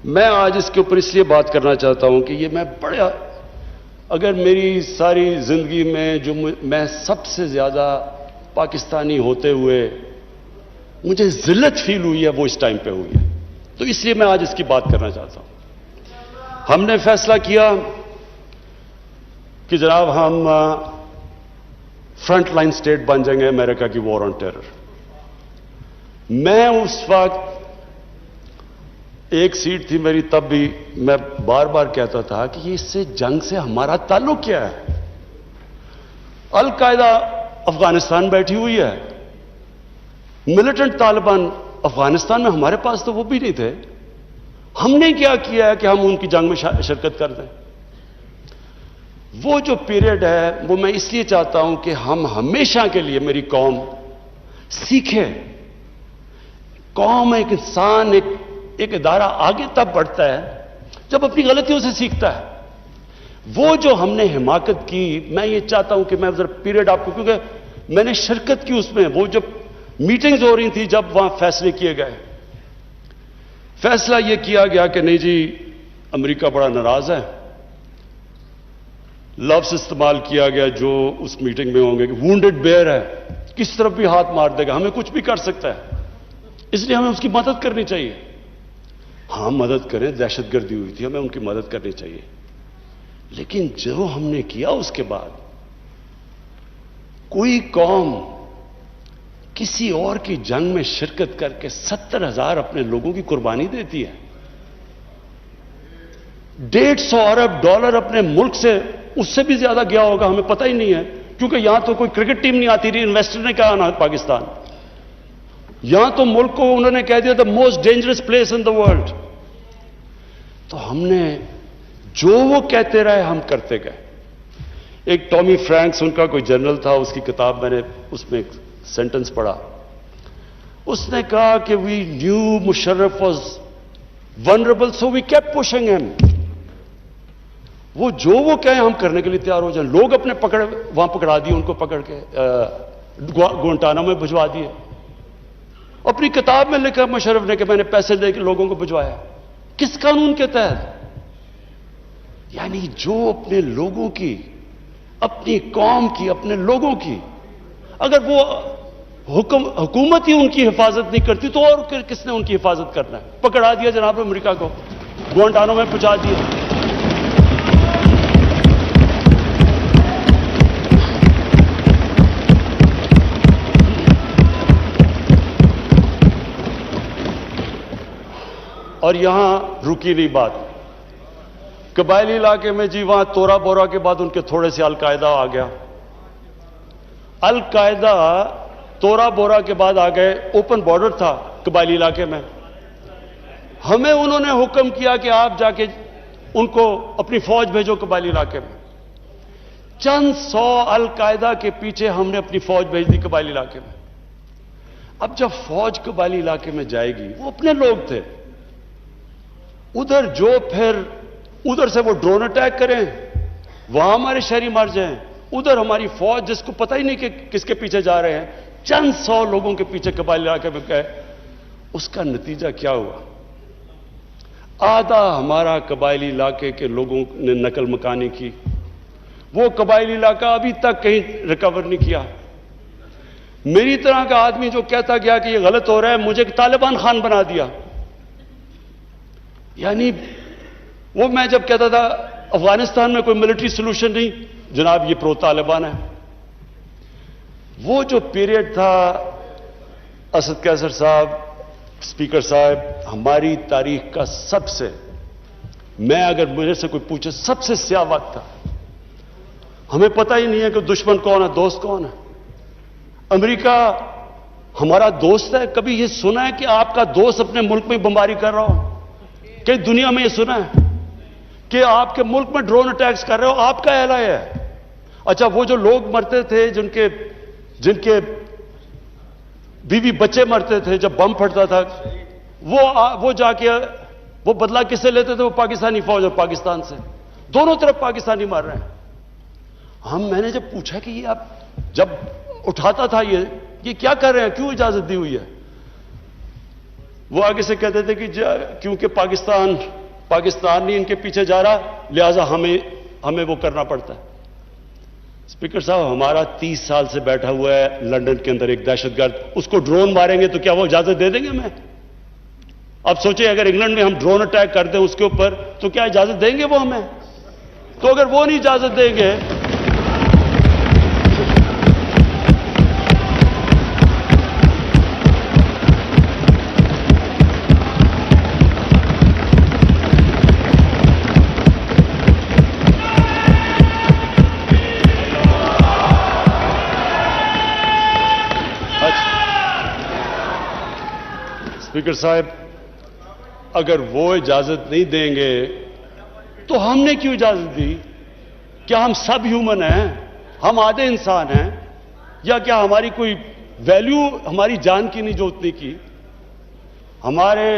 میں آج اس کے اوپر اس لیے بات کرنا چاہتا ہوں کہ یہ میں بڑا، اگر میری ساری زندگی میں جو میں سب سے زیادہ پاکستانی ہوتے ہوئے مجھے ذلت فیل ہوئی ہے وہ اس ٹائم پہ ہوئی ہے، تو اس لیے میں آج اس کی بات کرنا چاہتا ہوں۔ ہم نے فیصلہ کیا کہ جناب ہم فرنٹ لائن سٹیٹ بن جائیں گے امریکہ کی وار آن ٹیرر۔ میں اس وقت ایک سیٹ تھی میری، تب بھی میں بار بار کہتا تھا کہ یہ اس سے جنگ سے ہمارا تعلق کیا ہے؟ القاعدہ افغانستان بیٹھی ہوئی ہے، ملیٹنٹ طالبان افغانستان میں، ہمارے پاس تو وہ بھی نہیں تھے۔ ہم نے کیا کیا ہے کہ ہم ان کی جنگ میں شرکت کر دیں؟ وہ جو پیریڈ ہے وہ میں اس لیے چاہتا ہوں کہ ہم ہمیشہ کے لیے، میری قوم سیکھے۔ قوم، ایک انسان، ایک ادارہ آگے تب بڑھتا ہے جب اپنی غلطیوں سے سیکھتا ہے۔ وہ جو ہم نے حماقت کی، میں یہ چاہتا ہوں کہ میں ذرا پیریڈ آپ کو، کیونکہ میں نے شرکت کی اس میں، وہ جب میٹنگز ہو رہی تھی، جب وہاں فیصلے کیے گئے، فیصلہ یہ کیا گیا کہ نہیں جی امریکہ بڑا ناراض ہے۔ لفظ استعمال کیا گیا جو اس میٹنگ میں ہوں گے کہ وونڈڈ بیئر ہے، کس طرف بھی ہاتھ مار دے گا، ہمیں کچھ بھی کر سکتا ہے، اس لیے ہمیں اس کی مدد کرنی چاہیے۔ ہاں مدد کریں، دہشت گردی ہوئی تھی، ہمیں ان کی مدد کرنی چاہیے۔ لیکن جو ہم نے کیا اس کے بعد، کوئی قوم کسی اور کی جنگ میں شرکت کر کے 70,000 اپنے لوگوں کی قربانی دیتی ہے، $150 ارب اپنے ملک سے، اس سے بھی زیادہ گیا ہوگا، ہمیں پتہ ہی نہیں ہے، کیونکہ یہاں تو کوئی کرکٹ ٹیم نہیں آتی رہی، انویسٹر نے کہا نا پاکستان، یہاں تو ملک کو انہوں نے کہہ دیا the most dangerous place in the world. تو ہم نے جو وہ کہتے رہے ہم کرتے گئے۔ ایک ٹامی فرینکس ان کا کوئی جنرل تھا، اس کی کتاب میں نے اس میں ایک سینٹنس پڑھا، اس نے کہا کہ we knew Musharraf was vulnerable so we kept pushing him. وہ جو وہ کہیں ہم کرنے کے لیے تیار ہو جائیں۔ لوگ اپنے وہاں پکڑا دیے، ان کو پکڑ کے گوانٹانامو میں بھجوا دیے۔ اپنی کتاب میں لکھا مشرف نے کہ میں نے پیسے دے کے لوگوں کو بھجوایا۔ کس قانون کے تحت؟ یعنی جو اپنے لوگوں کی، اپنی قوم کی، اپنے لوگوں کی، اگر وہ حکومت ہی ان کی حفاظت نہیں کرتی تو اور کس نے ان کی حفاظت کرنا ہے؟ پکڑا دیا جناب امریکہ کو، گوانٹانامو میں پہنچا دیا۔ اور یہاں رکی نہیں بات، قبائلی علاقے میں جی وہاں تورا بورا کے بعد ان کے تھوڑے سے القاعدہ آ گیا۔ القاعدہ تورا بورا کے بعد آ گئے، اوپن بارڈر تھا قبائلی علاقے میں، ہمیں انہوں نے حکم کیا کہ آپ جا کے ان کو اپنی فوج بھیجو قبائلی علاقے میں۔ چند سو القاعدہ کے پیچھے ہم نے اپنی فوج بھیج دی قبائلی علاقے میں۔ اب جب فوج قبائلی علاقے میں جائے گی، وہ اپنے لوگ تھے، ادھر جو پھر ادھر سے وہ ڈرون اٹیک کریں، وہاں ہمارے شہری مر جائیں، ادھر ہماری فوج جس کو پتہ ہی نہیں کہ کس کے پیچھے جا رہے ہیں، چند سو لوگوں کے پیچھے قبائلی علاقے میں گئے۔ اس کا نتیجہ کیا ہوا؟ آدھا ہمارا قبائلی علاقے کے لوگوں نے نقل مکانی کی، وہ قبائلی علاقہ ابھی تک کہیں ریکور نہیں کیا۔ میری طرح کا آدمی جو کہتا گیا کہ یہ غلط ہو رہا ہے، مجھے طالبان خان بنا دیا۔ یعنی وہ میں جب کہتا تھا افغانستان میں کوئی ملٹری سلوشن نہیں، جناب یہ پرو طالبان ہے۔ وہ جو پیریڈ تھا، اسد قیصر صاحب، اسپیکر صاحب، ہماری تاریخ کا سب سے، میں اگر میرے سے کوئی پوچھے، سب سے سیاہ وقت تھا۔ ہمیں پتہ ہی نہیں ہے کہ دشمن کون ہے، دوست کون ہے۔ امریکہ ہمارا دوست ہے؟ کبھی یہ سنا ہے کہ آپ کا دوست اپنے ملک میں بمباری کر رہا ہو؟ کہ دنیا میں یہ سنا ہے کہ آپ کے ملک میں ڈرون اٹیکس کر رہے ہو؟ آپ کا اہل ہے۔ اچھا وہ جو لوگ مرتے تھے، جن کے بیوی بچے مرتے تھے جب بم پھٹتا تھا، وہ جا کے وہ بدلہ کس سے لیتے تھے؟ وہ پاکستانی فوج اور پاکستان سے، دونوں طرف پاکستانی مار رہے ہیں۔ میں نے جب پوچھا کہ یہ آپ جب اٹھاتا تھا یہ کیا کر رہے ہیں، کیوں اجازت دی ہوئی ہے؟ وہ آگے سے کہتے تھے کہ کیونکہ پاکستان نہیں ان کے پیچھے جا رہا، لہذا ہمیں وہ کرنا پڑتا ہے۔ اسپیکر صاحب، ہمارا 30 سال سے بیٹھا ہوا ہے لندن کے اندر ایک دہشت گرد، اس کو ڈرون ماریں گے تو کیا وہ اجازت دے دیں گے ہمیں؟ اب سوچیں اگر انگلینڈ میں ہم ڈرون اٹیک کر دیں اس کے اوپر تو کیا اجازت دیں گے وہ ہمیں؟ تو اگر وہ نہیں اجازت دیں گے، اسپیکر صاحب اگر وہ اجازت نہیں دیں گے تو ہم نے کیوں اجازت دی؟ کیا ہم سب ہیومن ہیں؟ ہم آدھے انسان ہیں؟ یا کیا ہماری کوئی ویلیو ہماری جان کی نہیں جو اتنی کی؟ ہمارے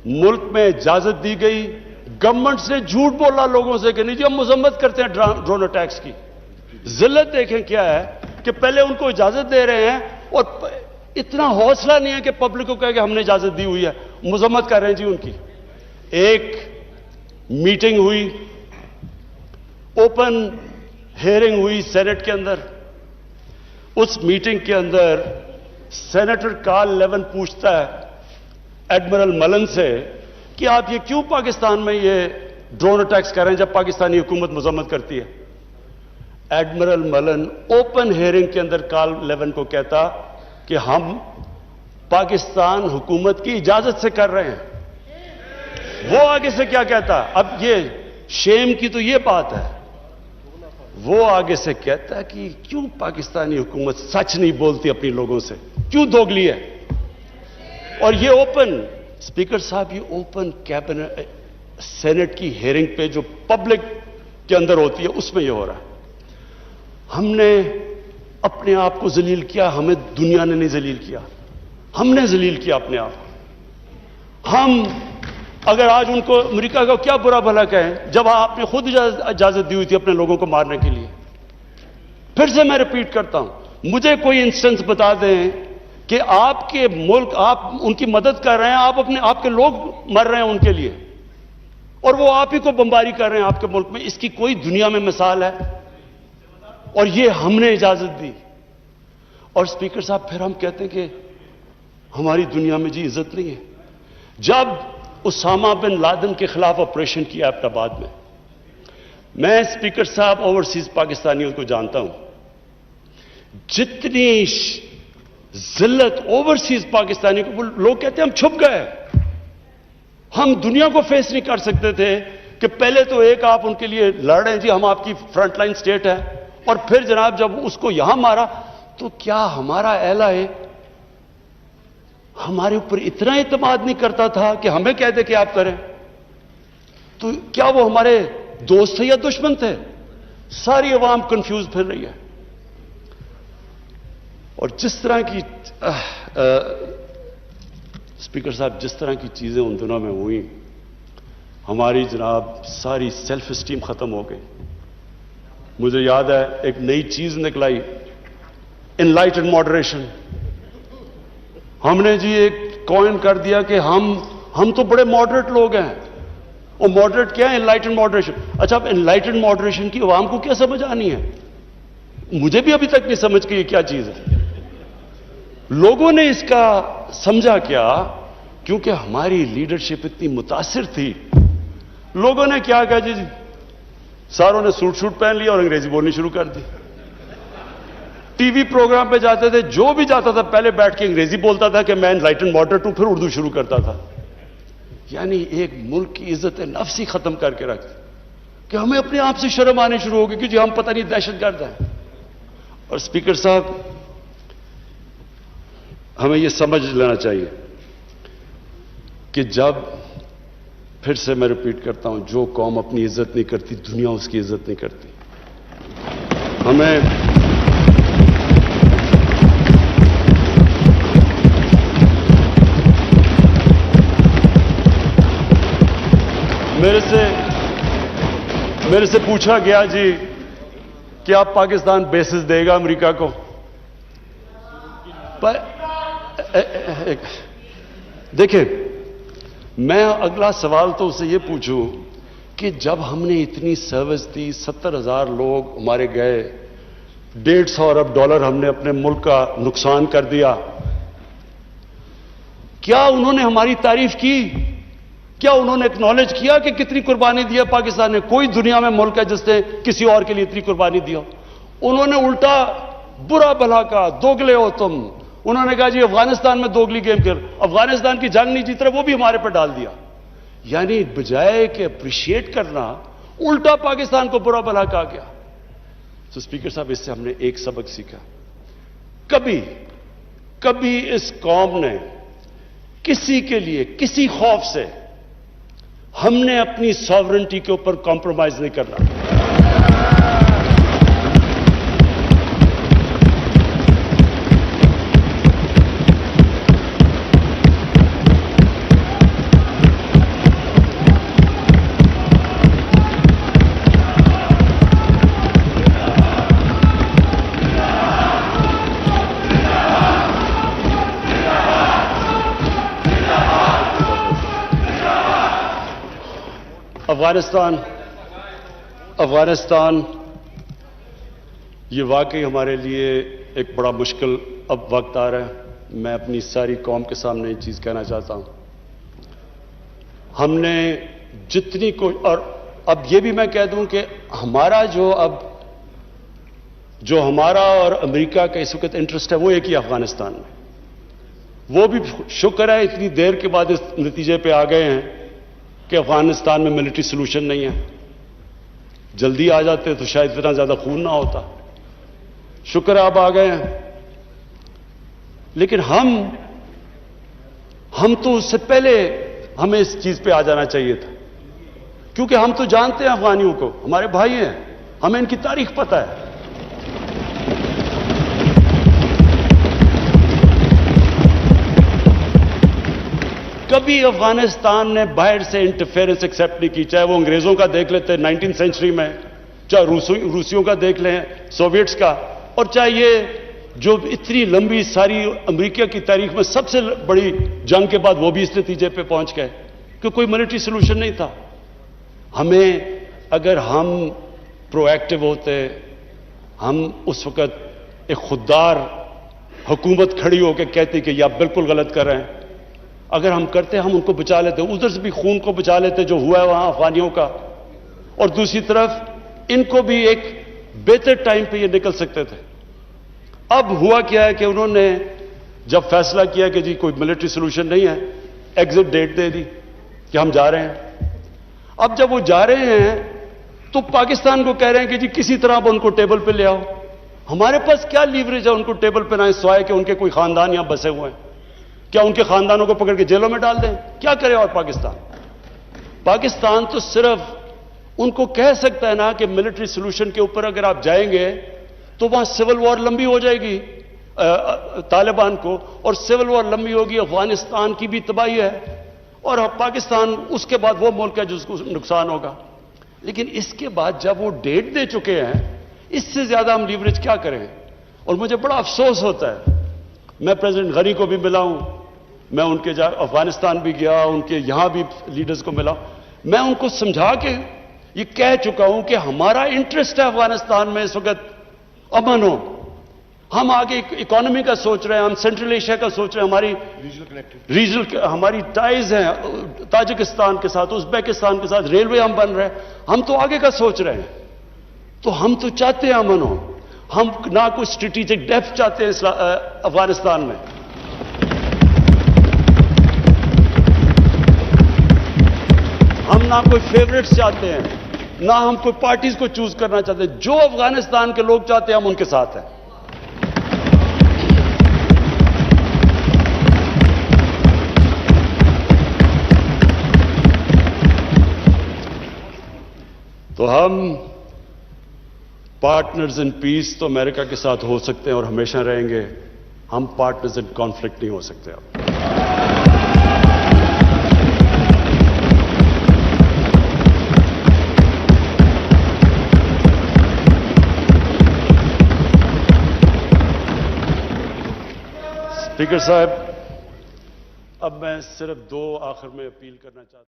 ملک میں اجازت دی گئی، گورنمنٹ سے جھوٹ بولا لوگوں سے کہ نہیں جی ہم مذمت کرتے ہیں ڈرون اٹیکس کی۔ ذلت دیکھیں کیا ہے کہ پہلے ان کو اجازت دے رہے ہیں اور اتنا حوصلہ نہیں ہے کہ پبلک کو کہے کہ ہم نے اجازت دی ہوئی ہے، مذمت کر رہے ہیں جی ان کی۔ ایک میٹنگ ہوئی، اوپن ہیئرنگ ہوئی سینٹ کے اندر۔ اس میٹنگ کے اندر سینیٹر کارل لیون پوچھتا ہے ایڈمرل ملن سے کہ آپ یہ کیوں پاکستان میں یہ ڈرون اٹیکس کر رہے ہیں جب پاکستانی حکومت مذمت کرتی ہے؟ ایڈمرل ملن اوپن ہیئرنگ کے اندر کارل لیون کو کہتا کہ ہم پاکستان حکومت کی اجازت سے کر رہے ہیں۔ وہ آگے سے کیا کہتا؟ اب یہ شیم کی تو یہ بات ہے، وہ آگے سے کہتا ہے کہ کیوں پاکستانی حکومت سچ نہیں بولتی اپنی لوگوں سے، کیوں دوگلی ہے؟ اور یہ اوپن، اسپیکر صاحب یہ اوپن کیبنٹ سینٹ کی ہیئرنگ پہ جو پبلک کے اندر ہوتی ہے اس میں یہ ہو رہا ہے۔ ہم نے اپنے آپ کو ذلیل کیا، ہمیں دنیا نے نہیں ذلیل کیا، ہم نے ذلیل کیا اپنے آپ کو۔ ہم اگر آج ان کو امریکہ کا کیا برا بھلا کہیں جب آپ نے خود اجازت دی ہوئی تھی اپنے لوگوں کو مارنے کے لیے؟ پھر سے میں ریپیٹ کرتا ہوں، مجھے کوئی انسٹنس بتا دیں کہ آپ کے ملک آپ ان کی مدد کر رہے ہیں، آپ کے لوگ مر رہے ہیں ان کے لیے، اور وہ آپ ہی کو بمباری کر رہے ہیں آپ کے ملک میں، اس کی کوئی دنیا میں مثال ہے؟ اور یہ ہم نے اجازت دی۔ اور اسپیکر صاحب پھر ہم کہتے ہیں کہ ہماری دنیا میں جی عزت نہیں ہے۔ جب اسامہ بن لادن کے خلاف آپریشن کیا ایبٹ آباد میں اسپیکر صاحب اوورسیز پاکستانیوں کو جانتا ہوں، جتنی ذلت اوورسیز پاکستانیوں کو، لوگ کہتے ہیں ہم چھپ گئے، ہم دنیا کو فیس نہیں کر سکتے تھے کہ پہلے تو ایک آپ ان کے لیے لڑ رہے ہیں جی ہم آپ کی فرنٹ لائن سٹیٹ ہے، اور پھر جناب جب اس کو یہاں مارا تو کیا ہمارا اہلا ہے ہمارے اوپر اتنا اعتماد نہیں کرتا تھا کہ ہمیں کہہ دے کہ آپ کریں؟ تو کیا وہ ہمارے دوست تھے یا دشمن تھے؟ ساری عوام کنفیوز پھر رہی ہے۔ اور جس طرح کی اسپیکر صاحب جس طرح کی چیزیں ان دنوں میں ہوئی، ہماری جناب ساری سیلف اسٹیم ختم ہو گئی۔ مجھے یاد ہے ایک نئی چیز نکلائی، انلائٹنڈ ماڈریشن۔ ہم نے جی ایک کوئن کر دیا کہ ہم تو بڑے ماڈریٹ لوگ ہیں، اور ماڈریٹ کیا ہے؟ Enlightened moderation. اچھا اب انلائٹنڈ ماڈریشن کی عوام کو کیا سمجھ آنی ہے؟ مجھے بھی ابھی تک نہیں سمجھ کہ یہ کیا چیز ہے۔ لوگوں نے اس کا سمجھا کیا؟ کیونکہ ہماری لیڈرشپ اتنی متاثر تھی، لوگوں نے کیا کہا جی ساروں نے سوٹ شوٹ پہن لیا اور انگریزی بولنی شروع کر دی۔ ٹی وی پروگرام پہ جاتے تھے، جو بھی جاتا تھا پہلے بیٹھ کے انگریزی بولتا تھا کہ میں انلائٹنڈ ماڈریٹ ہوں، پھر اردو شروع کرتا تھا۔ یعنی ایک ملک کی عزت نفس ہی ختم کر کے رکھ کہ ہمیں اپنے آپ سے شرم آنی شروع ہوگی کہ جی ہم پتہ نہیں دہشت گرد ہیں۔ اور اسپیکر صاحب ہمیں یہ سمجھ لینا چاہیے کہ جب، پھر سے میں ریپیٹ کرتا ہوں، جو قوم اپنی عزت نہیں کرتی دنیا اس کی عزت نہیں کرتی۔ ہمیں میرے سے پوچھا گیا جی کہ آپ پاکستان بیسز دے گا امریکہ کو؟ دیکھیں میں اگلا سوال تو اسے یہ پوچھوں کہ جب ہم نے اتنی سروس دی، 70,000 لوگ ہمارے گئے، $150 ارب ہم نے اپنے ملک کا نقصان کر دیا، کیا انہوں نے ہماری تعریف کی؟ کیا انہوں نے ایکنالج کیا کہ کتنی قربانی دی ہے پاکستان نے؟ کوئی دنیا میں ملک ہے جس نے کسی اور کے لیے اتنی قربانی دی ہو؟ انہوں نے الٹا برا بھلا کہا، دوگلے ہو تم۔ انہوں نے کہا جی افغانستان میں دوگلی گیم کر، افغانستان کی جنگ نہیں جیت رہا، وہ بھی ہمارے پر ڈال دیا۔ یعنی بجائے کہ اپریشیٹ کرنا، الٹا پاکستان کو برا بھلا کہا گیا۔ تو اسپیکر صاحب اس سے ہم نے ایک سبق سیکھا، کبھی اس قوم نے کسی کے لیے کسی خوف سے ہم نے اپنی ساورنٹی کے اوپر کمپرومائز نہیں کرنا۔ افغانستان یہ واقعی ہمارے لیے ایک بڑا مشکل اب وقت آ رہا ہے۔ میں اپنی ساری قوم کے سامنے یہ چیز کہنا چاہتا ہوں، ہم نے جتنی اور اب یہ بھی میں کہہ دوں کہ ہمارا جو ہمارا اور امریکہ کا اس وقت انٹرسٹ ہے وہ ایک ہی افغانستان میں۔ وہ بھی شکر ہے اتنی دیر کے بعد اس نتیجے پہ آ گئے ہیں کہ افغانستان میں ملٹری سلوشن نہیں ہے۔ جلدی آ جاتے تو شاید اتنا زیادہ خون نہ ہوتا۔ شکر اب آ گئے ہیں، لیکن ہم تو اس سے پہلے ہمیں اس چیز پہ آ جانا چاہیے تھا، کیونکہ ہم تو جانتے ہیں افغانیوں کو، ہمارے بھائی ہیں، ہمیں ان کی تاریخ پتہ ہے۔ کبھی افغانستان نے باہر سے انٹرفیئرنس ایکسیپٹ نہیں کی، چاہے وہ انگریزوں کا دیکھ لیتے 19 سینچری میں، چاہے روسیوں کا دیکھ لیں، سوویٹس کا، اور چاہے یہ جو اتنی لمبی ساری امریکہ کی تاریخ میں سب سے بڑی جنگ کے بعد وہ بھی اس نتیجے پہ پہنچ گئے کہ کوئی ملٹری سلوشن نہیں تھا۔ ہمیں اگر ہم پرو ایکٹیو ہوتے، ہم اس وقت ایک خوددار حکومت کھڑی ہو کے کہتی کہ یہ آپ بالکل غلط کر رہے ہیں، اگر ہم کرتے ہم ان کو بچا لیتے، ادھر سے بھی خون کو بچا لیتے جو ہوا ہے وہاں افغانیوں کا، اور دوسری طرف ان کو بھی ایک بہتر ٹائم پہ یہ نکل سکتے تھے۔ اب ہوا کیا ہے کہ انہوں نے جب فیصلہ کیا کہ جی کوئی ملٹری سلوشن نہیں ہے، ایگزٹ ڈیٹ دے دی کہ ہم جا رہے ہیں۔ اب جب وہ جا رہے ہیں تو پاکستان کو کہہ رہے ہیں کہ جی کسی طرح اب ان کو ٹیبل پہ لے آؤ۔ ہمارے پاس کیا لیوریج ہے ان کو ٹیبل پہ لائیں سوائے کہ ان کے کوئی خاندان یہاں بسے ہوئے ہیں؟ کیا ان کے خاندانوں کو پکڑ کے جیلوں میں ڈال دیں؟ کیا کرے؟ اور پاکستان تو صرف ان کو کہہ سکتا ہے نا کہ ملٹری سلوشن کے اوپر اگر آپ جائیں گے تو وہاں سول وار لمبی ہو جائے گی طالبان کو، اور سول وار لمبی ہوگی، افغانستان کی بھی تباہی ہے، اور پاکستان اس کے بعد وہ ملک ہے جس کو نقصان ہوگا۔ لیکن اس کے بعد جب وہ ڈیٹ دے چکے ہیں، اس سے زیادہ ہم لیوریج کیا کریں؟ اور مجھے بڑا افسوس ہوتا ہے، میں پریزیڈنٹ غنی کو بھی ملا ہوں، میں ان کے افغانستان بھی گیا، ان کے یہاں بھی لیڈرز کو ملا، میں ان کو سمجھا کے یہ کہہ چکا ہوں کہ ہمارا انٹرسٹ ہے افغانستان میں اس وقت امن ہو۔ ہم آگے اکانومی کا سوچ رہے ہیں، ہم سینٹرل ایشیا کا سوچ رہے ہیں، ہماری ریجنل ہماری ٹائز ہیں تاجکستان کے ساتھ، ازبیکستان کے ساتھ، ریلوے ہم بن رہے ہیں، ہم تو آگے کا سوچ رہے ہیں۔ تو ہم تو چاہتے ہیں امن ہو، ہم نہ کوئی اسٹریٹجک ڈیپتھ چاہتے ہیں افغانستان میں۔ ہم نہ کوئی فیوریٹس چاہتے ہیں، نہ ہم کوئی پارٹیز کو چوز کرنا چاہتے ہیں، جو افغانستان کے لوگ چاہتے ہیں ہم ان کے ساتھ ہیں۔ تو ہم پارٹنرز ان پیس تو امریکہ کے ساتھ ہو سکتے ہیں اور ہمیشہ رہیں گے، ہم پارٹنرز ان کانفلکٹ نہیں ہو سکتے۔ اب اسپیکر صاحب، اب میں صرف 2 آخر میں اپیل کرنا چاہتا ہوں.